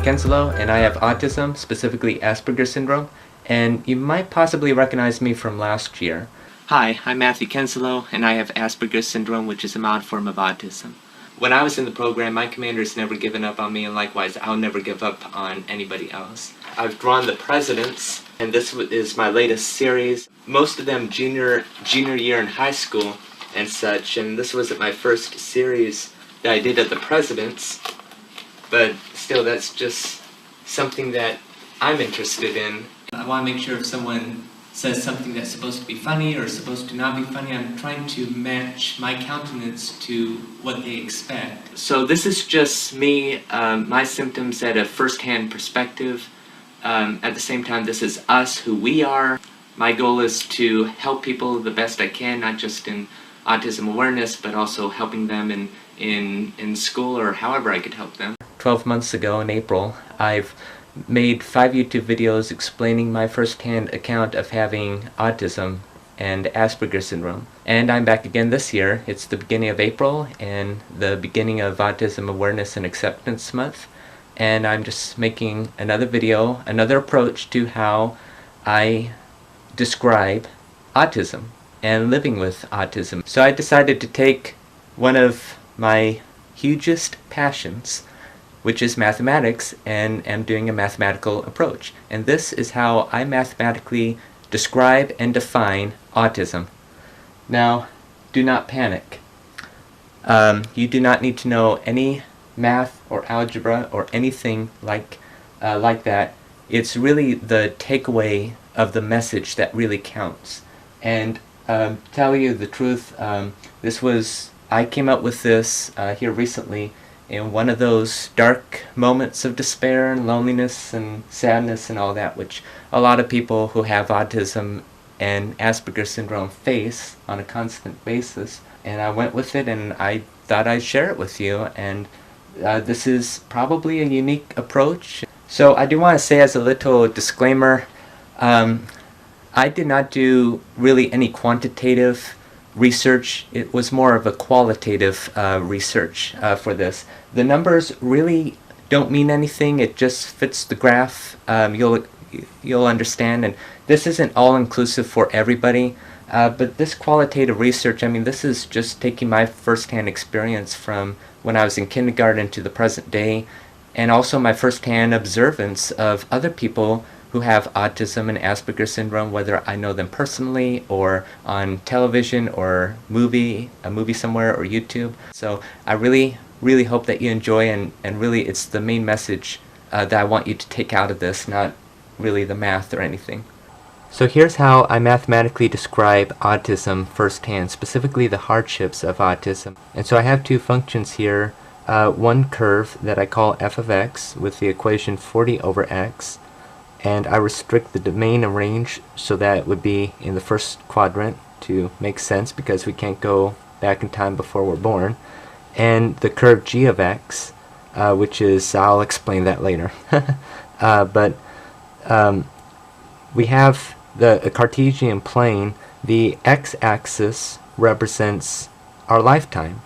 Kenslow, and I have autism, specifically Asperger's syndrome, and you might possibly recognize me from last year. Hi, I'm Matthew Kenslow, and I have Asperger's syndrome, which is a mild form of autism. When I was in the program, my commander's never given up on me, and likewise, I'll never give up on anybody else. I've drawn the presidents, and this is my latest series. Most of them junior year in high school and such, and this wasn't my first series that I did of the presidents, but still, that's just something that I'm interested in. I want to make sure if someone says something that's supposed to be funny or supposed to not be funny, I'm trying to match my countenance to what they expect. So this is just me, my symptoms at a first-hand perspective. At the same time, this is us, who we are. My goal is to help people the best I can, not just in autism awareness, but also helping them in school or however I could help them. 12 months ago in April, I've made 5 YouTube videos explaining my first-hand account of having autism and Asperger's syndrome. And I'm back again this year. It's the beginning of April and the beginning of Autism Awareness and Acceptance Month. And I'm just making another video, another approach to how I describe autism and living with autism. So I decided to take one of my hugest passions, which is mathematics, and am doing a mathematical approach. And this is how I mathematically describe and define autism. Now, do not panic. You do not need to know any math or algebra or anything like that. It's really the takeaway of the message that really counts. And tell you the truth, I came up with this here recently in one of those dark moments of despair and loneliness and sadness and all that, which a lot of people who have autism and Asperger's syndrome face on a constant basis. And I went with it, and I thought I'd share it with you, and this is probably a unique approach. So I do want to say as a little disclaimer, I did not do really any quantitative research. It was more of a qualitative research for this. The numbers really don't mean anything. It just fits the graph. You'll understand, and this isn't all-inclusive for everybody, but this qualitative research, I mean, this is just taking my first-hand experience from when I was in kindergarten to the present day, and also my first-hand observance of other people who have autism and Asperger's syndrome, whether I know them personally or on television or a movie somewhere or YouTube. So I really hope that you enjoy, and really it's the main message that I want you to take out of this, not really the math or anything. So here's how I mathematically describe autism firsthand, specifically the hardships of autism. And so I have two functions here, one curve that I call f of x with the equation 40 over x, and I restrict the domain and range so that it would be in the first quadrant to make sense, because we can't go back in time before we're born. And the curve g of x, which is, I'll explain that later. We have the Cartesian plane. The x-axis represents our lifetime.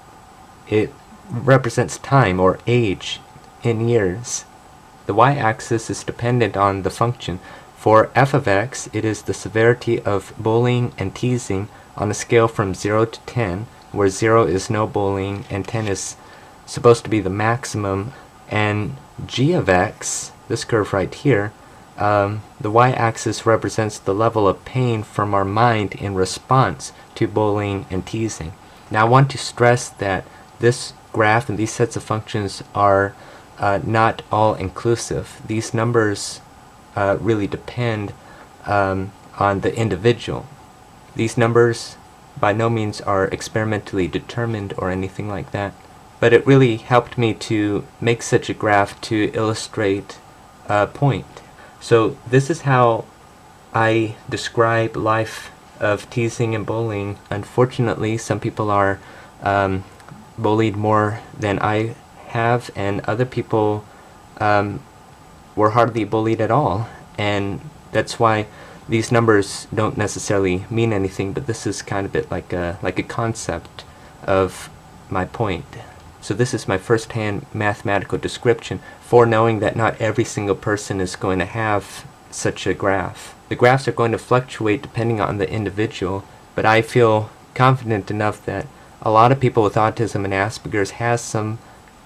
It represents time or age in years. The y-axis is dependent on the function. For f of x, it is the severity of bullying and teasing on a scale from 0 to 10, where 0 is no bullying and 10 is supposed to be the maximum. And g of x, this curve right here, the y-axis represents the level of pain from our mind in response to bullying and teasing. Now I want to stress that this graph and these sets of functions are not all-inclusive. These numbers really depend on the individual. These numbers by no means are experimentally determined or anything like that, but it really helped me to make such a graph to illustrate a point. So this is how I describe life of teasing and bullying. Unfortunately, some people are bullied more than I have, and other people were hardly bullied at all, and that's why these numbers don't necessarily mean anything, but this is kind of like a concept of my point. So this is my first-hand mathematical description for knowing that not every single person is going to have such a graph. The graphs are going to fluctuate depending on the individual, but I feel confident enough that a lot of people with autism and Asperger's has some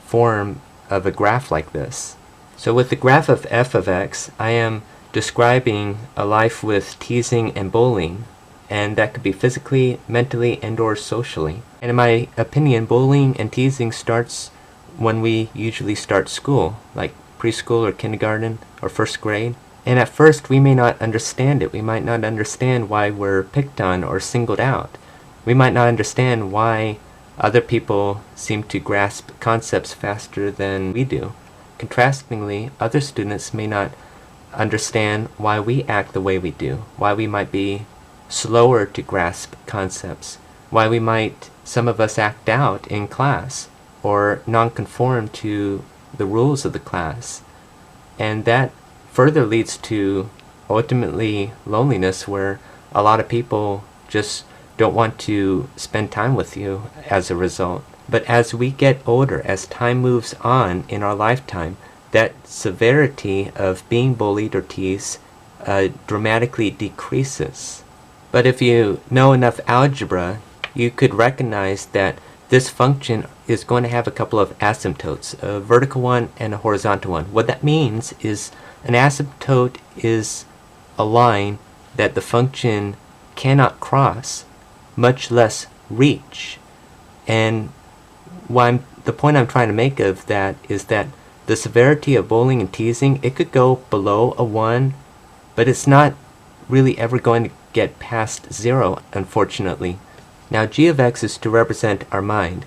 form of a graph like this. So with the graph of f of x, I am describing a life with teasing and bullying, and that could be physically, mentally, and or socially. And in my opinion, bullying and teasing starts when we usually start school, like preschool or kindergarten or first grade. And at first we may not understand it. We might not understand why we're picked on or singled out. We might not understand why other people seem to grasp concepts faster than we do. Contrastingly, other students may not understand why we act the way we do, why we might be slower to grasp concepts, why we might, some of us, act out in class or non-conform to the rules of the class. And that further leads to ultimately loneliness, where a lot of people just don't want to spend time with you as a result. But as we get older, as time moves on in our lifetime, that severity of being bullied or teased dramatically decreases. But if you know enough algebra, you could recognize that this function is going to have a couple of asymptotes, a vertical one and a horizontal one. What that means is an asymptote is a line that the function cannot cross, much less reach. And the point I'm trying to make of that is that the severity of bullying and teasing, it could go below a 1, but it's not really ever going to get past 0, unfortunately. Now g of x is to represent our mind.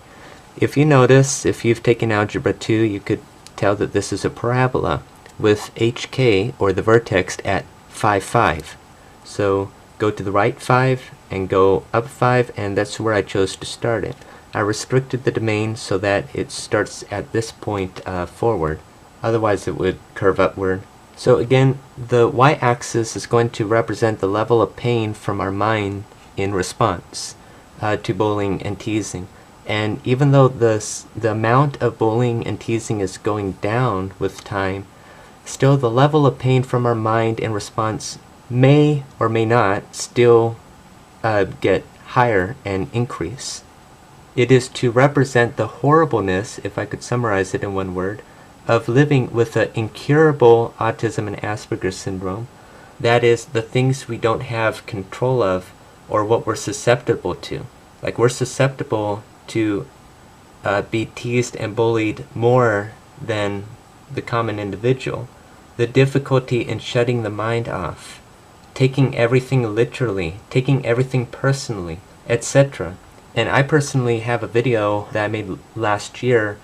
If you notice, if you've taken Algebra 2, you could tell that this is a parabola with hk, or the vertex, at 5, 5. So go to the right 5 and go up 5, and that's where I chose to start it. I restricted the domain so that it starts at this point forward. Otherwise it would curve upward. So again, the y-axis is going to represent the level of pain from our mind in response to bullying and teasing. And even though the amount of bullying and teasing is going down with time, still the level of pain from our mind in response may or may not still get higher and increase. It is to represent the horribleness, if I could summarize it in one word, of living with an incurable autism and Asperger's syndrome. That is, the things we don't have control of, or what we're susceptible to. Like, we're susceptible to be teased and bullied more than the common individual. The difficulty in shutting the mind off, taking everything literally, taking everything personally, etc. And I personally have a video that I made last year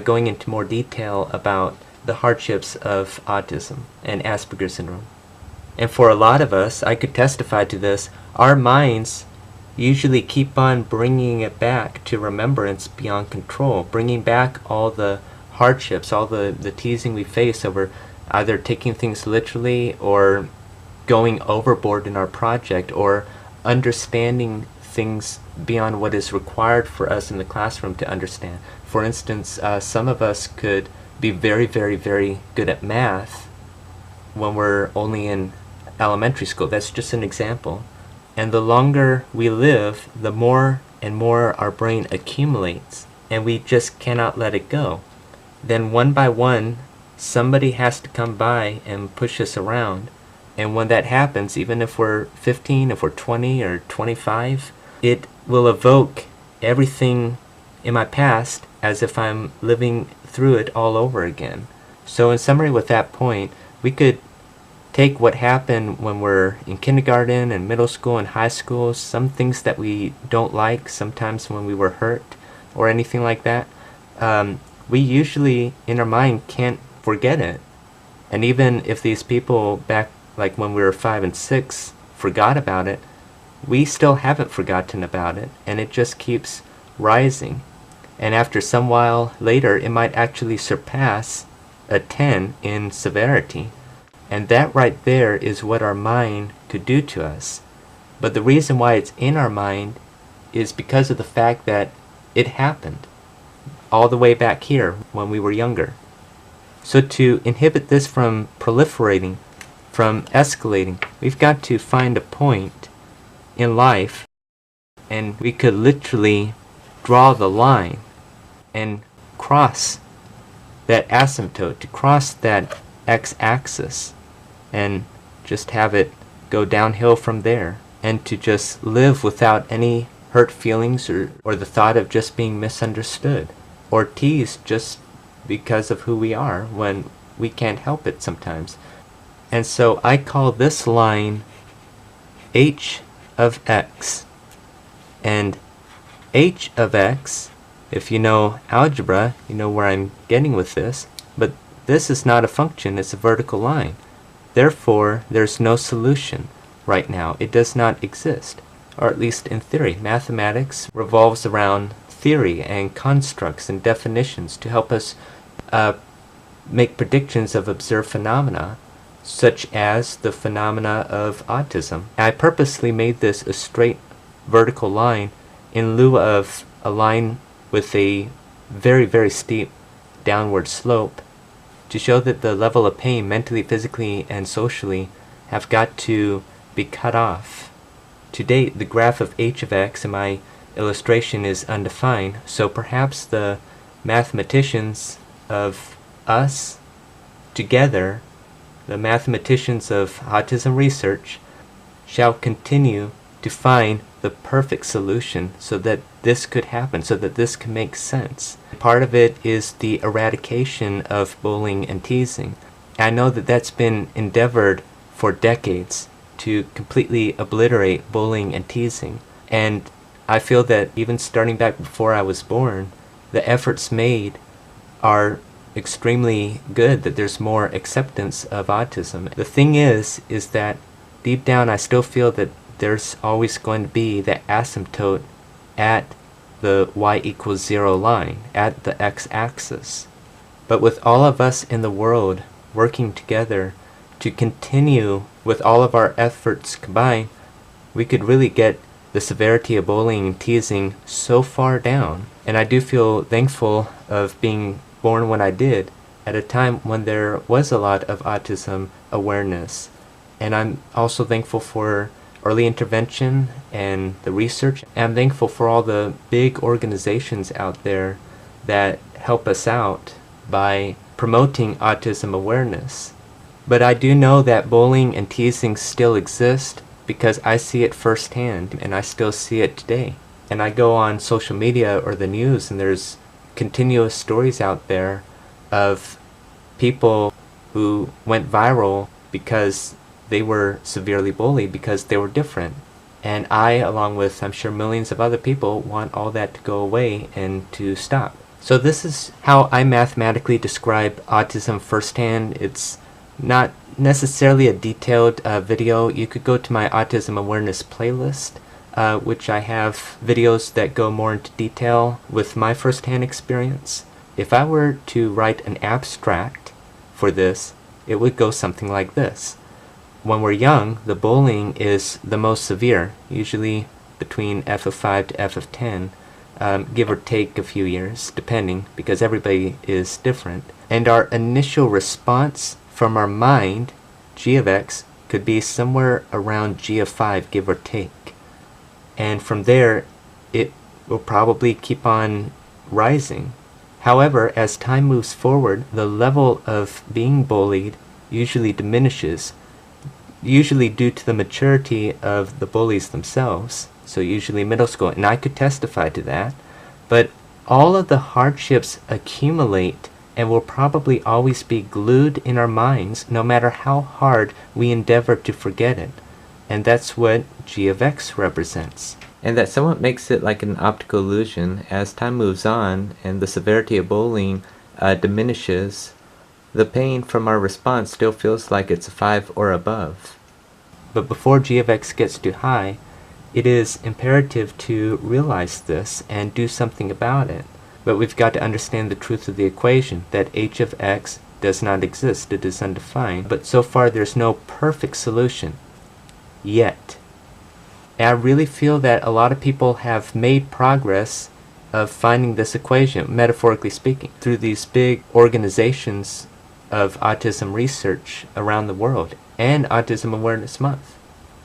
going into more detail about the hardships of autism and Asperger's syndrome. And for a lot of us, I could testify to this, our minds usually keep on bringing it back to remembrance beyond control, bringing back all the hardships, all the teasing we face over either taking things literally or going overboard in our project or understanding things beyond what is required for us in the classroom to understand. For instance, some of us could be very, very, very good at math when we're only in elementary school. That's just an example. And the longer we live, the more and more our brain accumulates, and we just cannot let it go. Then one by one, somebody has to come by and push us around. And when that happens, even if we're 15, if we're 20 or 25, it will evoke everything in my past as if I'm living through it all over again. So in summary, with that point, we could take what happened when we're in kindergarten and middle school and high school, some things that we don't like, sometimes when we were hurt or anything like that, we usually in our mind can't forget it. And even if these people back like when we were 5 and 6 forgot about it, we still haven't forgotten about it, and it just keeps rising. And after some while later, it might actually surpass a 10 in severity. And that right there is what our mind could do to us. But the reason why it's in our mind is because of the fact that it happened. all the way back here when we were younger. So to inhibit this from proliferating, from escalating, we've got to find a point in life, and we could literally draw the line and cross that asymptote, to cross that x-axis, and just have it go downhill from there, and to just live without any hurt feelings or the thought of just being misunderstood or teased just because of who we are when we can't help it sometimes. And so I call this line h of x. And h of x, if you know algebra, you know where I'm getting with this, but this is not a function, it's a vertical line. Therefore, there's no solution right now. It does not exist, or at least in theory. Mathematics revolves around theory and constructs and definitions to help us make predictions of observed phenomena, such as the phenomena of autism. I purposely made this a straight vertical line in lieu of a line with a very, very steep downward slope, to show that the level of pain mentally, physically, and socially have got to be cut off. To date, the graph of h of x in my illustration is undefined, so perhaps the mathematicians of us together, the mathematicians of autism research, shall continue to find the perfect solution so that this could happen, so that this can make sense. Part of it is the eradication of bullying and teasing. I know that that's been endeavored for decades, to completely obliterate bullying and teasing. And I feel that even starting back before I was born, the efforts made are extremely good, that there's more acceptance of autism. The thing is that deep down I still feel that there's always going to be that asymptote at the y=0 line, at the x-axis. But with all of us in the world working together to continue with all of our efforts combined, we could really get the severity of bullying and teasing so far down. And I do feel thankful of being born when I did, at a time when there was a lot of autism awareness. And I'm also thankful for early intervention and the research. And I'm thankful for all the big organizations out there that help us out by promoting autism awareness. But I do know that bullying and teasing still exist, because I see it firsthand, and I still see it today. And I go on social media or the news, and there's continuous stories out there of people who went viral because they were severely bullied because they were different. And I, along with I'm sure millions of other people, want all that to go away and to stop. So this is how I mathematically describe autism firsthand. It's not necessarily a detailed video. You could go to my autism awareness playlist, which I have videos that go more into detail with my firsthand experience. If I were to write an abstract for this, it would go something like this. When we're young, the bullying is the most severe, usually between F of 5 to F of 10, give or take a few years, depending, because everybody is different. And our initial response from our mind, g of x, could be somewhere around g of 5, give or take. And from there, it will probably keep on rising. However, as time moves forward, the level of being bullied usually diminishes, usually due to the maturity of the bullies themselves, so usually middle school, and I could testify to that. But all of the hardships accumulate and will probably always be glued in our minds, no matter how hard we endeavor to forget it. And that's what g of x represents. And that somewhat makes it like an optical illusion. As time moves on and the severity of bullying diminishes, the pain from our response still feels like it's a 5 or above. But before g of x gets too high, it is imperative to realize this and do something about it. But we've got to understand the truth of the equation, that h of x does not exist. It is undefined. But so far there's no perfect solution yet. And I really feel that a lot of people have made progress of finding this equation, metaphorically speaking, through these big organizations of autism research around the world and Autism Awareness Month.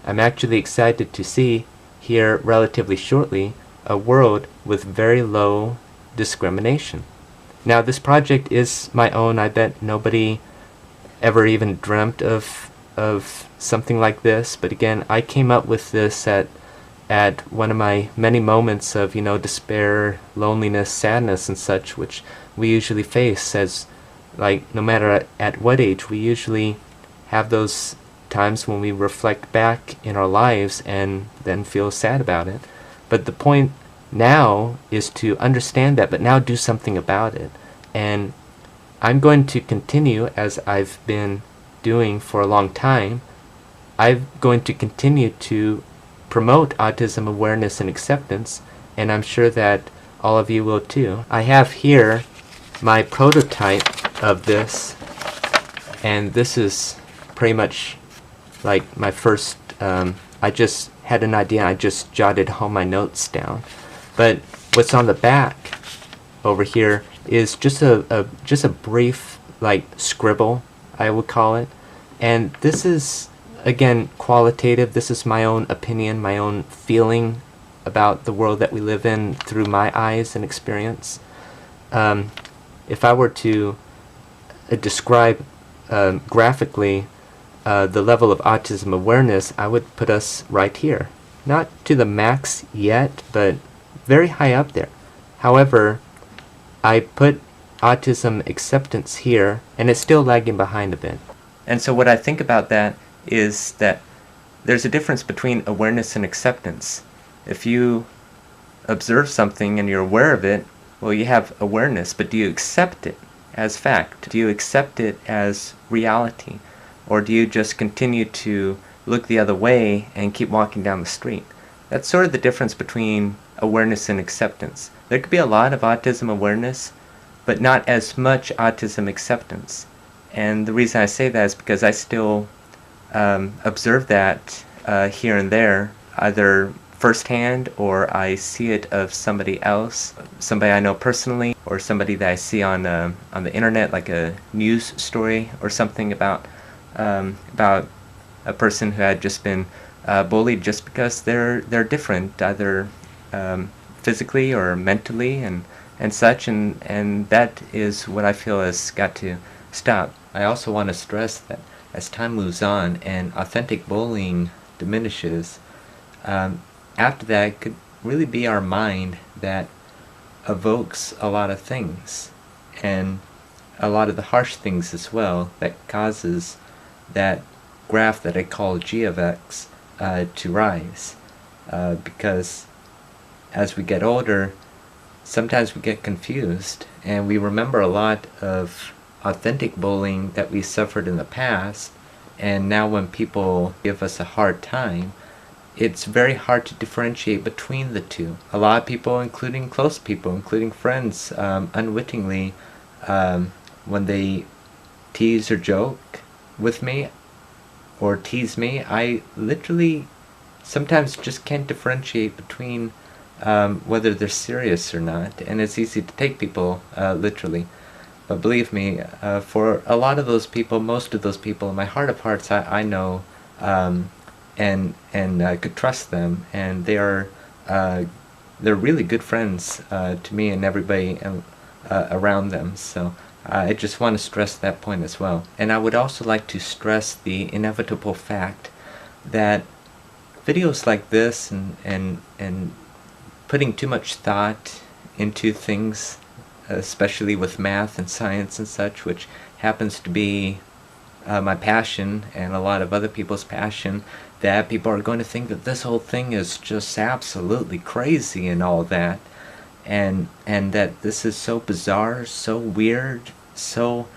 I'm actually excited to see here relatively shortly a world with very low discrimination. Now, this project is my own. I bet nobody ever even dreamt of something like this, but again, I came up with this at one of my many moments of, despair, loneliness, sadness, and such, which we usually face as, no matter at what age, we usually have those times when we reflect back in our lives and then feel sad about it. But the point now is to understand that, but now do something about it. And I'm going to continue, as I've been doing for a long time, I'm going to continue to promote autism awareness and acceptance, and I'm sure that all of you will too. I have here my prototype of this, and this is pretty much like my first, I just had an idea, I just jotted all my notes down. But what's on the back over here is just a brief, scribble, I would call it. And this is, again, qualitative. This is my own opinion, my own feeling about the world that we live in through my eyes and experience. If I were to describe graphically the level of autism awareness, I would put us right here. Not to the max yet, but very high up there. However, I put autism acceptance here, and it's still lagging behind a bit. And so what I think about that is that there's a difference between awareness and acceptance. If you observe something and you're aware of it, well, you have awareness, but do you accept it as fact? Do you accept it as reality? Or do you just continue to look the other way and keep walking down the street? That's sort of the difference between awareness and acceptance. There could be a lot of autism awareness, but not as much autism acceptance. And the reason I say that is because I still observe that here and there, either firsthand or I see it of somebody else, somebody I know personally, or somebody that I see on the internet, like a news story or something about a person who had just been bullied just because they're different, either physically or mentally and such, and that is what I feel has got to stop. I also want to stress that as time moves on and authentic bullying diminishes, after that it could really be our mind that evokes a lot of things, and a lot of the harsh things as well, that causes that graph that I call G of X to rise, because as we get older, sometimes we get confused and we remember a lot of authentic bullying that we suffered in the past, and now when people give us a hard time, it's very hard to differentiate between the two. A lot of people, including close people, including friends, unwittingly, when they tease or joke with me or tease me, I literally sometimes just can't differentiate between whether they're serious or not, and it's easy to take people literally. But believe me, for a lot of those people, most of those people, in my heart of hearts, I know and could trust them, and they're really good friends to me and everybody around them. So I just want to stress that point as well. And I would also like to stress the inevitable fact that videos like this and putting too much thought into things, especially with math and science and such, which happens to be my passion and a lot of other people's passion, that people are going to think that this whole thing is just absolutely crazy and all that, and that this is so bizarre, so weird, so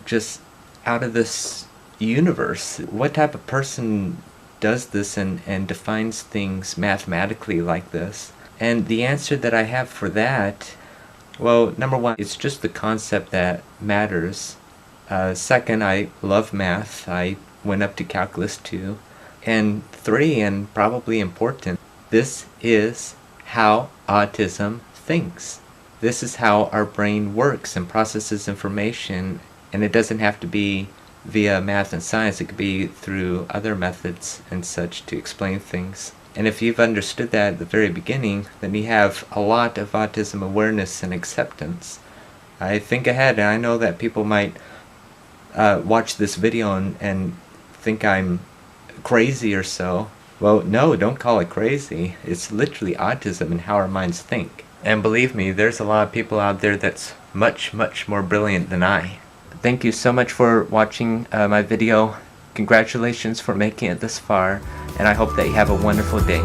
just out of this universe. What type of person does this and defines things mathematically like this? And the answer that I have for that, well, number one, it's just the concept that matters. Second, I love math. I went up to Calculus 2. And 3, and probably important, this is how autism thinks. This is how our brain works and processes information, and it doesn't have to be via math and science. It could be through other methods and such to explain things. And if you've understood that at the very beginning, then you have a lot of autism awareness and acceptance. I think ahead, and I know that people might watch this video and think I'm crazy or so. Well, no, don't call it crazy. It's literally autism and how our minds think. And believe me, there's a lot of people out there that's much, much more brilliant than I. Thank you so much for watching my video. Congratulations for making it this far, and I hope that you have a wonderful day.